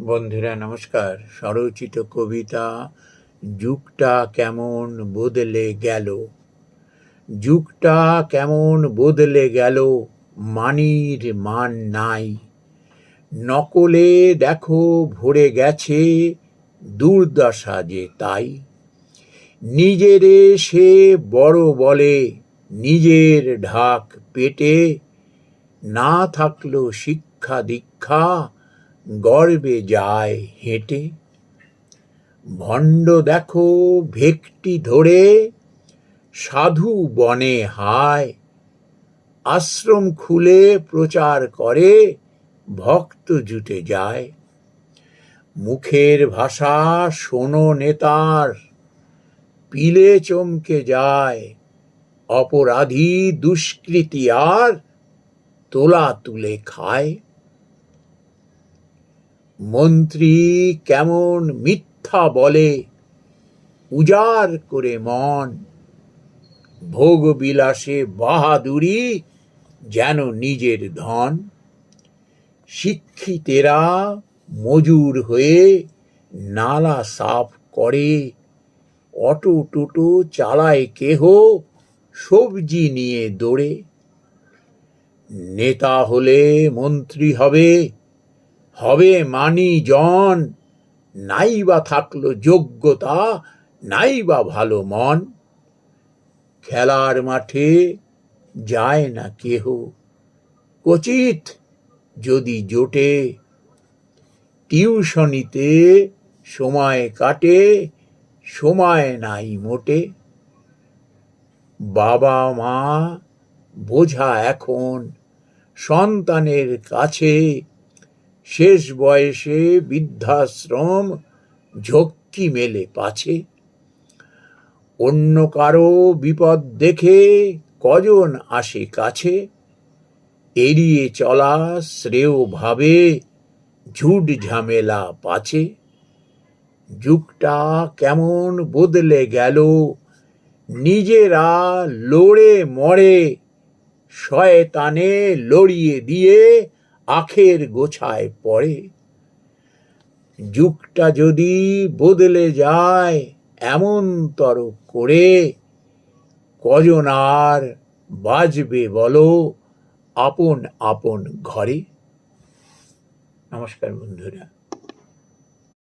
বন্ধুরা নমস্কার। স্বরচিত কবিতা যুগটা কেমন বদলে গেল। যুগটা কেমন বদলে গেল, মানির মান নাই। নকলে দেখো ভরে গেছে, দুর্দশা যে তাই। নিজেরে সে বড় বলে, নিজের ঢাক পেটে। না থাকলো শিক্ষা দীক্ষা, গর্বে যায় হেঁটে। ভণ্ড দেখো ভেকটি ধরে, সাধু বনে হায়। আশ্রম খুলে প্রচার করে, ভক্ত জুটে যায়। মুখের ভাষা শোনো নেতার, পিলে চমকে যায়। অপরাধী দুষ্কৃতী আর তোলা তুলে খায়। মন্ত্রী কেমন মিথ্যা বলে, উজাড় করে মন। ভোগ বিলাসে বাহাদুরি, যেন নিজের ধন। শিক্ষিতেরা মজুর হয়ে নালা সাফ করে, অটো টোটো চালায় কেহ, সবজি নিয়ে দৌড়ে। নেতা হলে মন্ত্রী হবে, হবে মানি জন। নাই বা থাকলো যোগ্যতা, নাই বা ভালো মন। খেলার মাঠে যায় না কেহ, কচিত যদি জোটে। টিউশনিতে সময় কাটে, সময় নাই মোটে। বাবা মা বোঝা এখন সন্তানের কাছে, শেষ বয়সে বৃদ্ধাশ্রম ঝক্কি মেলে পাছে। অন্য কারো বিপদ দেখে কজন আসে কাছে, এড়িয়ে চলা শ্রেয় ভাবে, ঝুট ঝামেলা পাছে। যুগটা কেমন বদলে গেল, নিজেরা লড়ে মরে। শয়তানে লড়িয়ে দিয়ে আখের গোছায় পড়ে। যুগটা যদি বদলে যায় এমন তর করে, কজন আর বাজবে বলো আপন আপন ঘরে। নমস্কার বন্ধুরা।